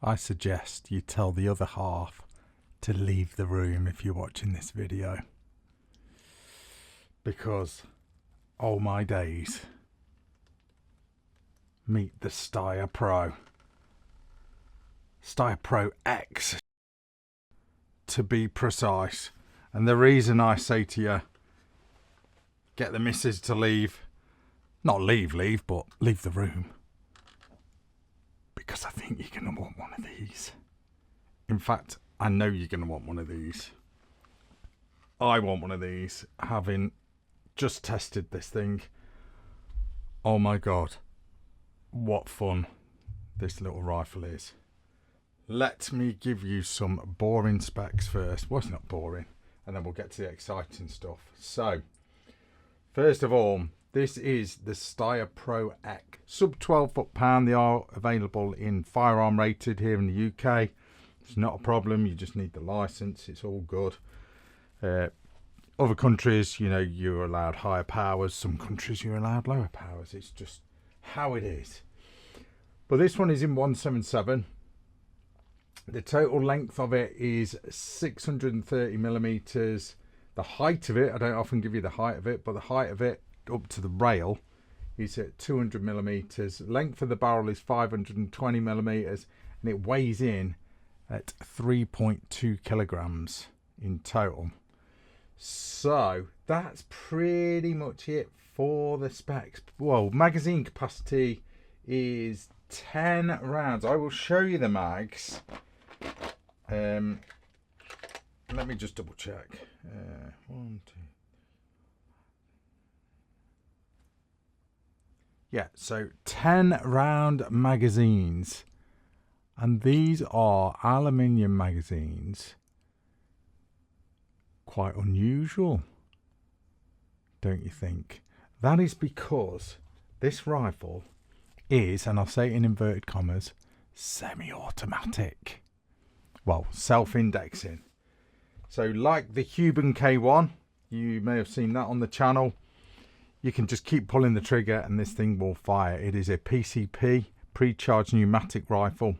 I suggest you tell the other half to leave the room if you're watching this video. Because, oh my days, meet the Steyr Pro. Steyr Pro X, to be precise. And the reason I say to you, get the missus to leave, not leave, but leave the room. Because I think you're going to want one of these. In fact, I know you're going to want one of these. I want one of these, having just tested this thing. Oh my God, what fun this little rifle is. Let me give you some boring specs first. Well, it's not boring, and then we'll get to the exciting stuff. So, first of all, this is the Steyr Pro X. Sub 12 foot-pound. They are available in firearm rated here in the UK. It's not a problem. You just need the license. It's all good. Other countries, you know, you're allowed higher powers. Some countries you're allowed lower powers. It's just how it is. But this one is in 177. The total length of it is 630 millimeters. The height of it, I don't often give you the height of it, but the height of it up to the rail is at 200 millimeters. Length of the barrel is 520 millimeters, and it weighs in at 3.2 kilograms in total. So that's pretty much it for the specs. Well, magazine capacity is 10 rounds. I will show you the mags. Let me just double check. 1, 2. Yeah, so 10 round magazines, and these are aluminium magazines. Quite unusual, don't you think? That is because this rifle is, and I'll say it in inverted commas, semi-automatic. Well, self-indexing. So like the Huben K1, you may have seen that on the channel. You can just keep pulling the trigger and this thing will fire. It is a PCP, pre-charged pneumatic rifle.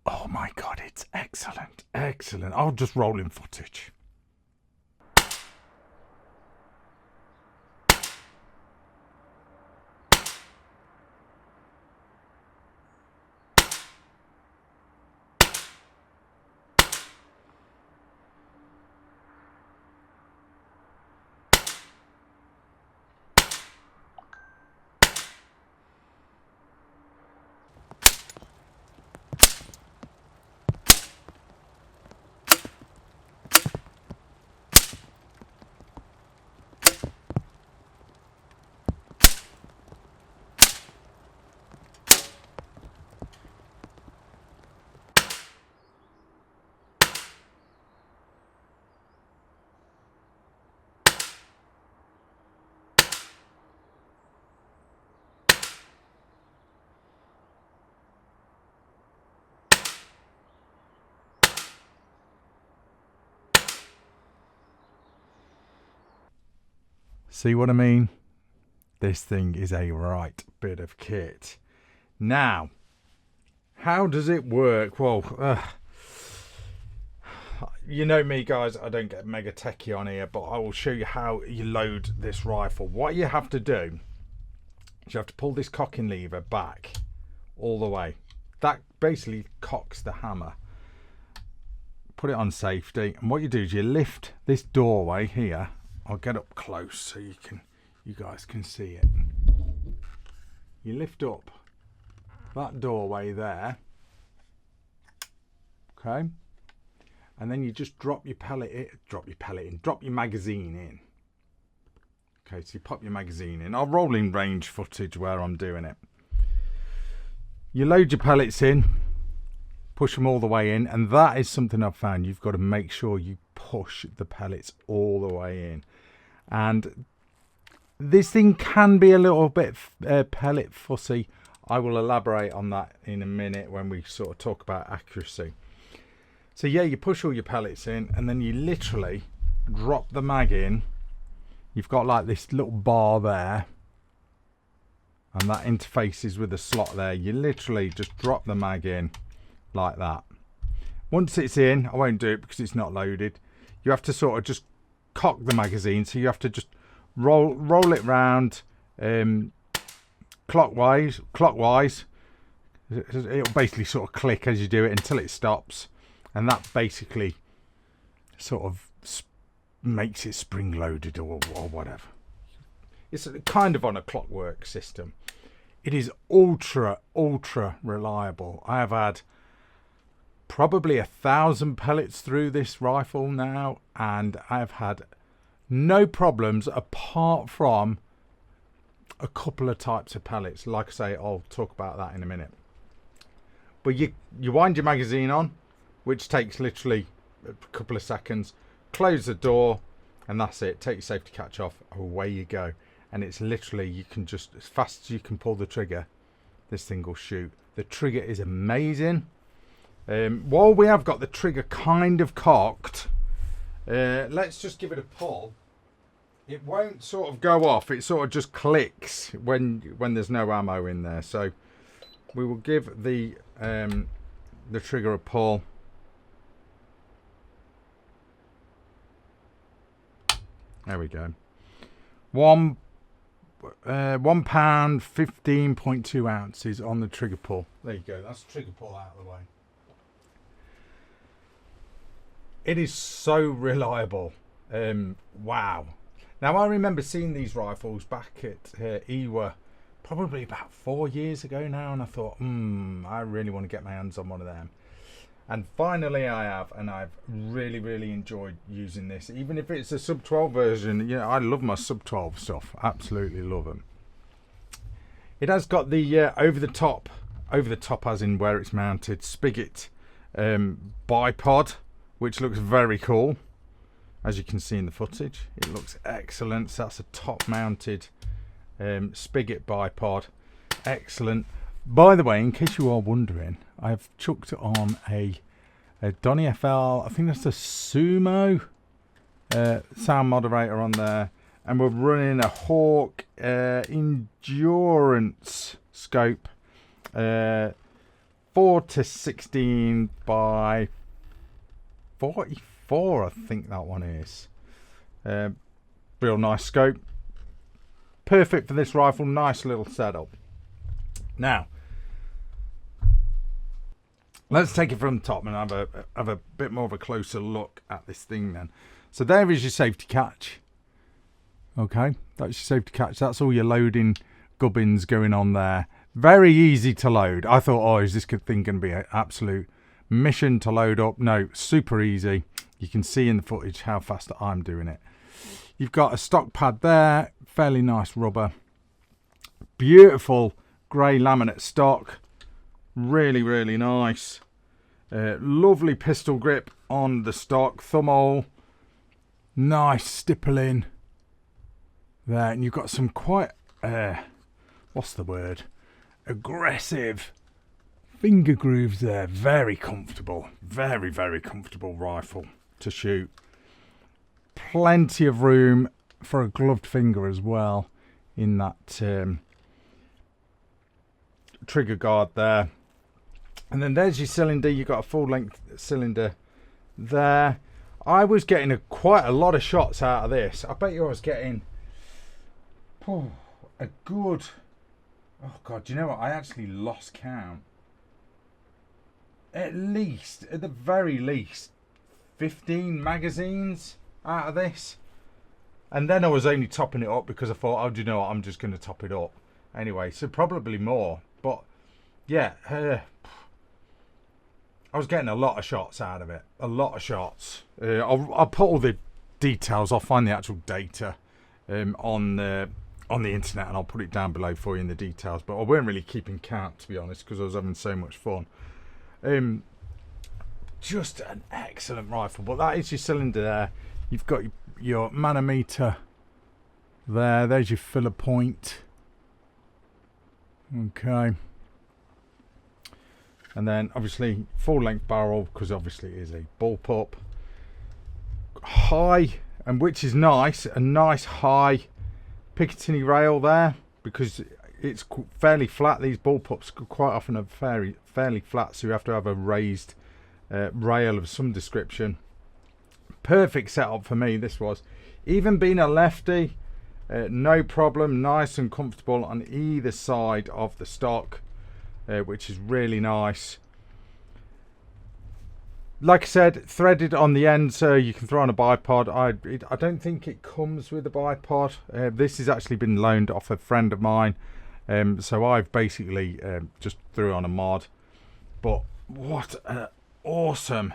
Oh my God, it's excellent, excellent. I'll just roll in footage. See what I mean? This thing is a right bit of kit. Now, how does it work? Well, you know me, guys, I don't get mega techie on here, but I will show you how you load this rifle. What you have to do is you have to pull this cocking lever back all the way. That basically cocks the hammer. Put it on safety, and what you do is you lift this doorway here. I'll get up close so you guys can see it. You lift up that doorway there, okay, and then you just drop your magazine in. Okay, so you pop your magazine in. I'll roll in range footage where I'm doing it. You load your pellets in, push them all the way in, and that is something I've found. You've got to make sure you push the pellets all the way in. And this thing can be a little bit pellet fussy. I will elaborate on that in a minute when we sort of talk about accuracy. So yeah, you push all your pellets in, and then you literally drop the mag in. You've got like this little bar there, and that interfaces with the slot there. You literally just drop the mag in like that. Once it's in, I won't do it because it's not loaded. You have to sort of just cock the magazine, so you have to just roll it round clockwise. It'll basically sort of click as you do it until it stops, and that basically sort of makes it spring loaded or whatever. It's kind of on a clockwork system. It is ultra reliable. I have had probably 1,000 pellets through this rifle now, and I've had no problems apart from a couple of types of pellets. Like I say, I'll talk about that in a minute. But you wind your magazine on, which takes literally a couple of seconds. Close the door, and that's it. Take your safety catch off, away you go. And it's literally, you can just, as fast as you can pull the trigger, this thing will shoot. The trigger is amazing. While we have got the trigger kind of cocked, let's just give it a pull. It won't sort of go off. It sort of just clicks when there's no ammo in there. So we will give the trigger a pull. There we go. £1 15.2 ounces on the trigger pull. There you go. That's the trigger pull out of the way. It is so reliable. Wow. Now, I remember seeing these rifles back at EWA probably about 4 years ago now, and I thought, I really want to get my hands on one of them. And finally I have, and I've really enjoyed using this. Even if it's a sub 12 version, you know, I love my sub 12 stuff. Absolutely love them. It has got the over the top as in where it's mounted, spigot bipod, which looks very cool. As you can see in the footage, it looks excellent. So that's a top mounted spigot bipod. Excellent. By the way, in case you are wondering, I've chucked on a Donny FL, I think that's a Sumo sound moderator on there, and we're running a Hawk Endurance scope, 4:16 by 44, I think that one is. Real nice scope, perfect for this rifle. Nice little setup. Now, let's take it from the top and have a bit more of a closer look at this thing then. So there is your safety catch. Okay, that's your safety catch. That's all your loading gubbins going on there. Very easy to load. I thought, oh, is this thing going to be an absolute mission to load up? No, super easy. You can see in the footage how fast I'm doing it. You've got a stock pad there, fairly nice rubber. Beautiful grey laminate stock. Really nice. Lovely pistol grip on the stock, thumbhole. Nice stippling there, and you've got some quite what's the word, aggressive finger grooves there. Very comfortable, very comfortable rifle to shoot. Plenty of room for a gloved finger as well in that trigger guard there. And then there's your cylinder. You've got a full length cylinder there. I was getting quite a lot of shots out of this. I bet you I was getting a good, oh god, do you know what, I actually lost count. At the very least 15 magazines out of this. And then I was only topping it up because I thought, oh, do you know what, I'm just going to top it up anyway. So probably more, but yeah, I was getting a lot of shots out of it. A lot of shots. I'll put all the details. I'll find the actual data on the internet, and I'll put it down below for you in the details. But I weren't really keeping count, to be honest, because I was having so much fun. Just an excellent rifle. But that is your cylinder there. You've got your manometer there. There's your filler point. Okay. And then obviously full length barrel, because obviously it is a bullpup. High, and which is nice, a nice high Picatinny rail there, because it's fairly flat. These bullpups quite often are fairly flat, so you have to have a raised rail of some description. Perfect setup for me, this was. Even being a lefty, no problem, nice and comfortable on either side of the stock, which is really nice. Like I said, threaded on the end, so you can throw on a bipod. I don't think it comes with a bipod. This has actually been loaned off a friend of mine, so I've basically just threw on a mod. But what an awesome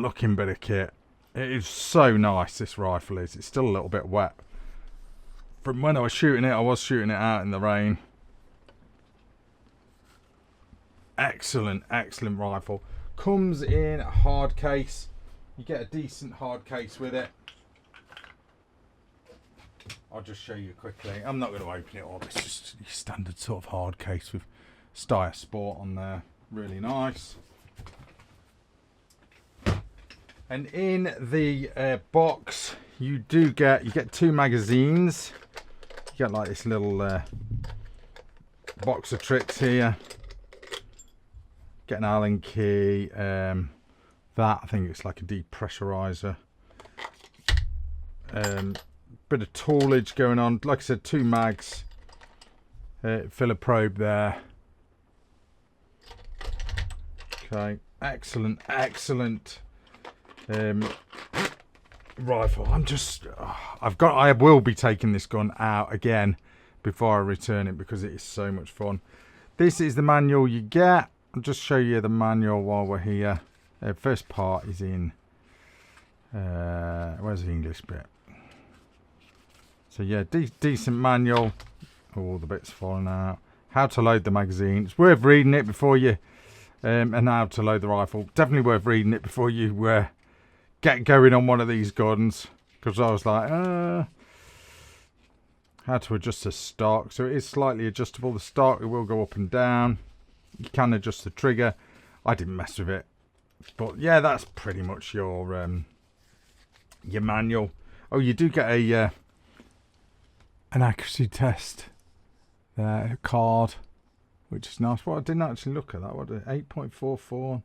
looking bit of kit. It is so nice, this rifle is. It's still a little bit wet. From when I was shooting it, I was shooting it out in the rain. Excellent rifle. Comes in a hard case. You get a decent hard case with it. I'll just show you quickly. I'm not going to open it up. It's just your standard sort of hard case with Steyr Sport on there. Really nice. And in the box, you get 2 magazines. You get like this little box of tricks here. Get an Allen key. That, I think it's like a depressurizer. Bit of toolage going on. Like I said, 2 mags. Filler probe there. Okay, excellent rifle. I will be taking this gun out again before I return it because it is so much fun. This is the manual you get. I'll just show you the manual while we're here. First part is in where's the English bit? So yeah, decent manual. All the bits falling out. How to load the magazine. It's worth reading it before you and how to load the rifle. Definitely worth reading it before you get going on one of these guns, because I was like, how to adjust the stock. So it is slightly adjustable. The stock, it will go up and down. You can adjust the trigger. I didn't mess with it, but yeah, that's pretty much your manual. Oh, you do get a an accuracy test there, a card, which is nice. Well, I didn't actually look at that. What 8.44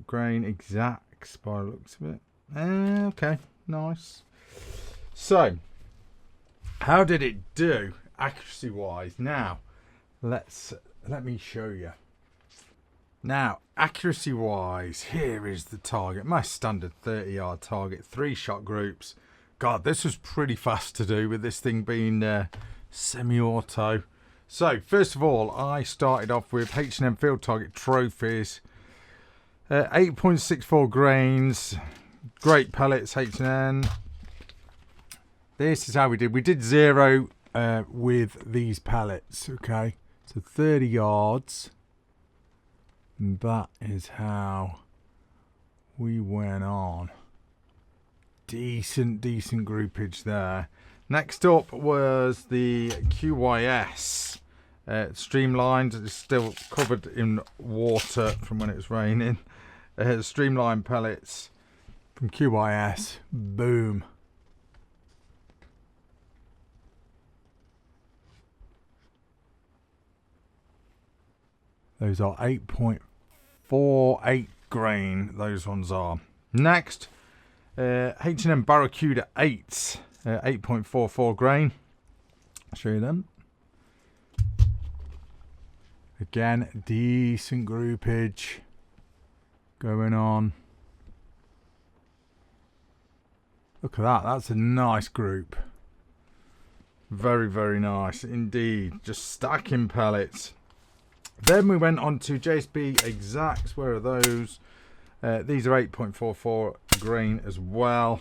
grain exacts by the looks of it. Okay, nice. So, how did it do accuracy wise? Now, let me show you. Now, accuracy wise, here is the target. My standard 30-yard target, 3 shot groups. God, this was pretty fast to do with this thing being semi-auto. So, first of all, I started off with H&M Field Target Trophies. 8.64 grains. Great pellets, H&M. This is how we did. We did 0 with these pellets, okay? So 30 yards. And that is how we went on. Decent groupage there. Next up was the QYS. Streamlined. It's still covered in water from when it was raining. Streamlined pellets from QYS. Boom. Those are 8.48 grain. Those ones are. Next, H&M Barracuda 8s. 8.44 grain. I'll show you them. Again, decent groupage going on. Look at that. That's a nice group. Very nice indeed. Just stacking pellets. Then we went on to JSB Exacts. Where are those? These are 8.44 grain as well.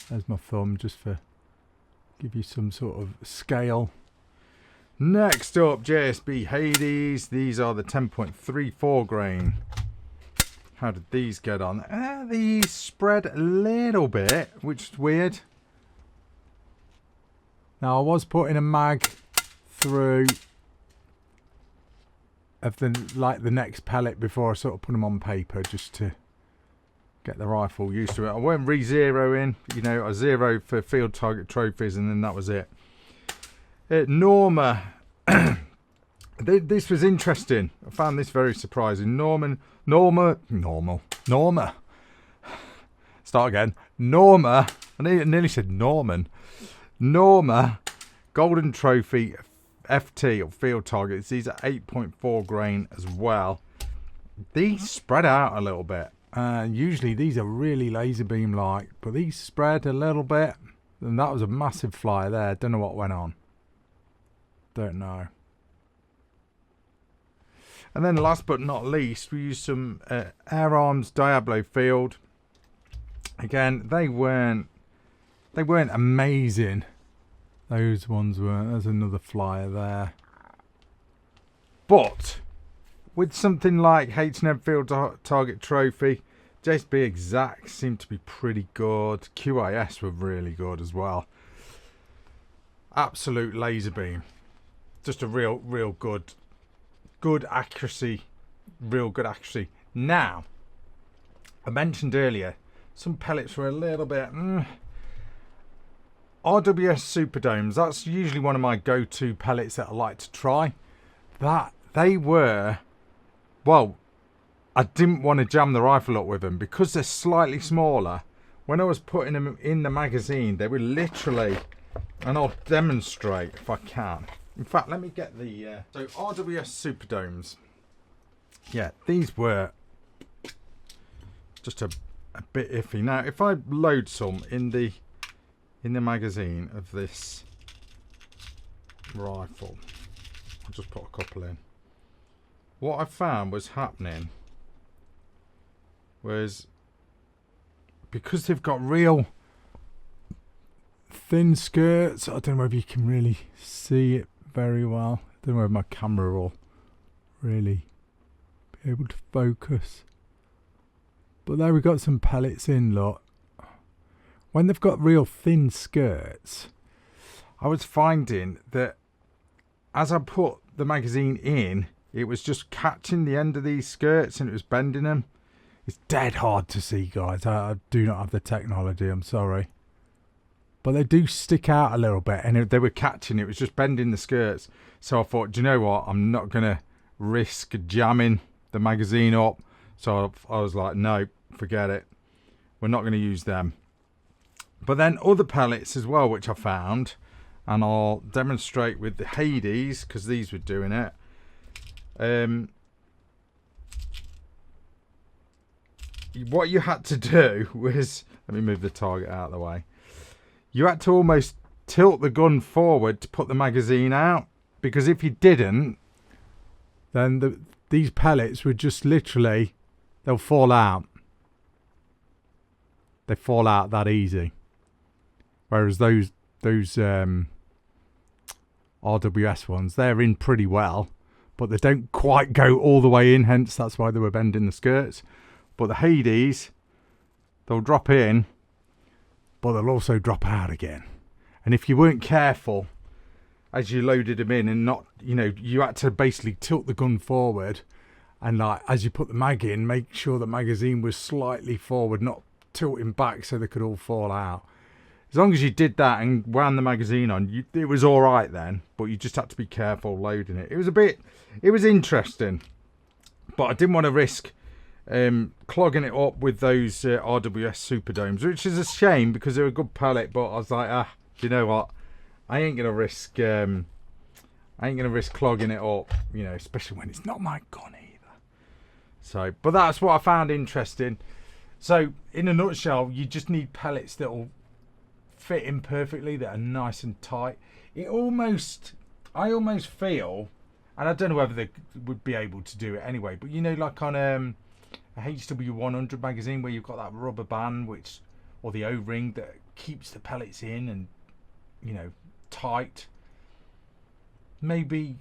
There's my thumb, just for give you some sort of scale. Next up, JSB Hades. These are the 10.34 grain. How did these get on? These spread a little bit, which is weird. Now I was putting a mag through of the next pellet before I sort of put them on paper, just to get the rifle used to it. I won't re-zeroing, you know, I zeroed for field target trophies and then that was it. Norma, this was interesting. I found this very surprising. Norma. Start again. Norma. I nearly said Norman. Norma Golden Trophy FT or field targets. These are 8.4 grain as well. These spread out a little bit. Usually these are really laser beam like, but these spread a little bit. And that was a massive flyer there. Don't know what went on. Don't know. And then last but not least, we used some Air Arms Diablo Field. Again, they weren't amazing. Those ones weren't. There's another flyer there. But with something like H&M Field Target Trophy, JSB Exact seemed to be pretty good. QIS were really good as well. Absolute laser beam. Just a real good accuracy. Real good accuracy. Now, I mentioned earlier, some pellets were a little bit... RWS Superdomes, that's usually one of my go-to pellets that I like to try. They were... Well, I didn't want to jam the rifle up with them because they're slightly smaller. When I was putting them in the magazine, they were literally... And I'll demonstrate if I can. In fact, let me get the... So, RWS Superdomes. Yeah, these were just a bit iffy. Now, if I load some in the magazine of this rifle, I'll just put a couple in. What I found was happening was, because they've got real thin skirts, I don't know if you can really see it very well. I don't know if my camera will really be able to focus. But there we got some pellets in, look. When they've got real thin skirts, I was finding that as I put the magazine in, it was just catching the end of these skirts and it was bending them. It's dead hard to see, guys. I do not have the technology, I'm sorry. But they do stick out a little bit, and they were catching it. It was just bending the skirts. So I thought, do you know what? I'm not going to risk jamming the magazine up. So I was like, no, forget it. We're not going to use them. But then other pellets as well, which I found, and I'll demonstrate with the Hades, because these were doing it. What you had to do was, let me move the target out of the way. You had to almost tilt the gun forward to put the magazine out, because if you didn't, then these pellets would just literally, they'll fall out. They fall out that easy. Whereas those RWS ones, they're in pretty well, but they don't quite go all the way in, hence that's why they were bending the skirts. But the Hades, they'll drop in, but they'll also drop out again. And if you weren't careful as you loaded them in, and not, you know, you had to basically tilt the gun forward, and like as you put the mag in, make sure the magazine was slightly forward, not tilting back so they could all fall out. As long as you did that and wound the magazine on, it was all right then, but you just had to be careful loading it. It was interesting, but I didn't want to risk clogging it up with those RWS Superdomes, which is a shame because they're a good pellet. But I was like, do you know what? I ain't gonna risk clogging it up, you know, especially when it's not my gun either. So, but that's what I found interesting. So, in a nutshell, you just need pellets that will fit in perfectly, that are nice and tight. I almost feel, and I don't know whether they would be able to do it anyway, but you know, like on a HW100 magazine where you've got that rubber band, or the O-ring that keeps the pellets in and, you know, tight. Maybe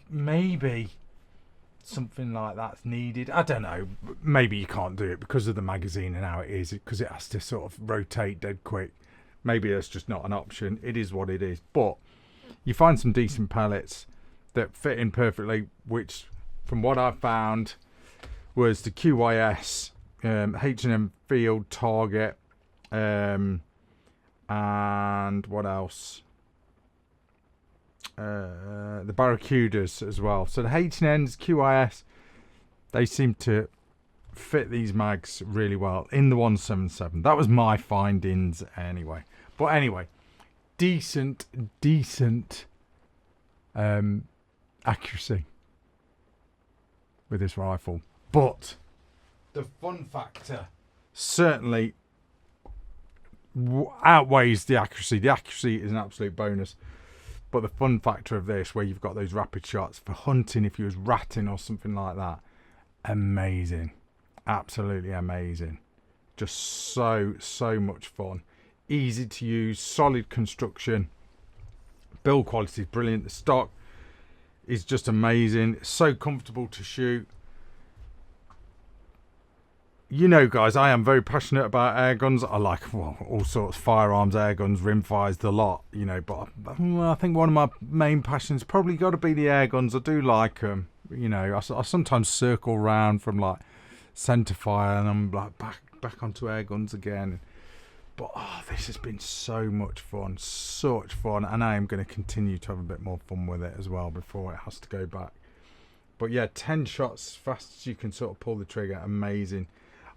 something like that's needed. I don't know. Maybe you can't do it because of the magazine and how it is, because it has to sort of rotate dead quick. Maybe that's just not an option. It is what it is. But you find some decent pellets that fit in perfectly, which from what I found was the QIS H&M Field, Target, and what else? The Barracudas as well. So the H&N's, QIS, they seem to fit these mags really well in the 177. That was my findings anyway. But anyway, decent accuracy with this rifle. But the fun factor certainly outweighs the accuracy. The accuracy is an absolute bonus. But the fun factor of this, where you've got those rapid shots for hunting, if you was ratting or something like that, amazing. Absolutely amazing. Just so much fun. Easy to use, solid construction. Build quality is brilliant. The stock is just amazing. It's so comfortable to shoot. You know, guys, I am very passionate about air guns. I like, well, all sorts of firearms, air guns, rimfires, the lot, you know. But I think one of my main passions probably got to be the air guns. I do like them. You know, I sometimes circle around from like centre fire and I'm like back onto air guns again. But this has been so much fun, such fun, and I am going to continue to have a bit more fun with it as well before it has to go back. But yeah, 10 shots fast as you can sort of pull the trigger, amazing.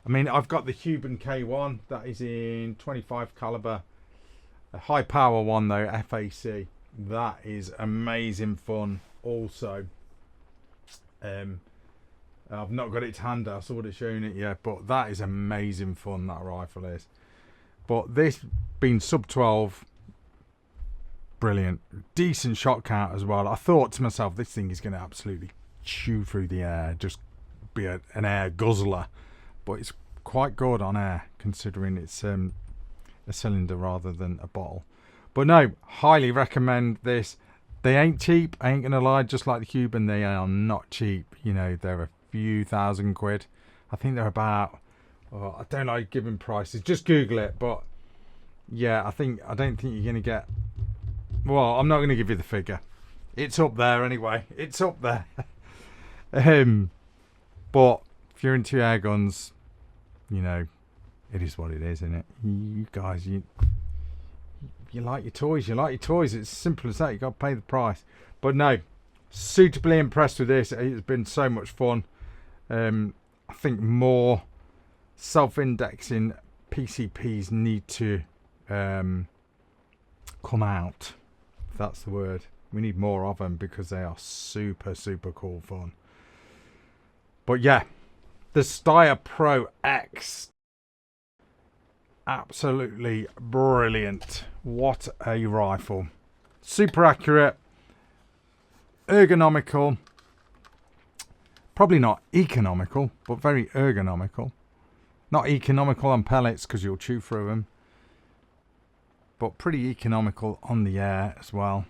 I mean, I've got the Cuban K1 that is in 25 caliber, a high power one though, FAC. That is amazing fun. Also, I've not got it to hand. I would have shown it yet, but that is amazing fun. That rifle is. But this being sub 12, brilliant, decent shot count as well. I thought to myself, this thing is going to absolutely chew through the air, just be an air guzzler. But it's quite good on air, considering it's a cylinder rather than a bottle. But no, highly recommend this. They ain't cheap, I ain't gonna lie. Just like the Cuban, they are not cheap. You know, they're a few £1,000. I think they're about, I don't like giving prices, just Google it. But yeah, I don't think you're gonna get, well, I'm not gonna give you the figure. It's up there anyway. It's up there. But if you're into air guns, you know, it is what it is, isn't it? You guys, you like your toys. You like your toys. It's as simple as that. You got to pay the price. But no, suitably impressed with this. It's been so much fun. I think more self-indexing PCPs need to come out. If that's the word. We need more of them because they are super cool fun. But yeah, the Steyr Pro X, absolutely brilliant. What a rifle. Super accurate, ergonomical, probably not economical, but very ergonomical. Not economical on pellets because you'll chew through them, but pretty economical on the air as well.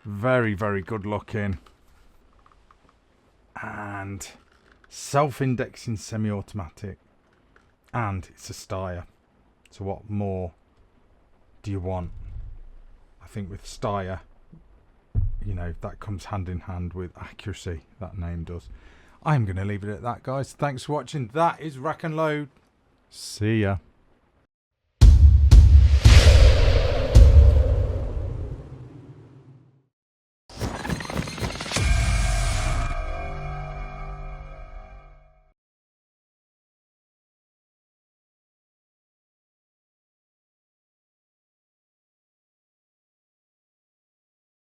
Very good looking. And self-indexing semi-automatic, and it's a Steyr. So what more do you want? I think with Steyr, you know, that comes hand in hand with accuracy. That name does. I'm going to leave it at that, guys. Thanks for watching. That is Rack and Load. See ya.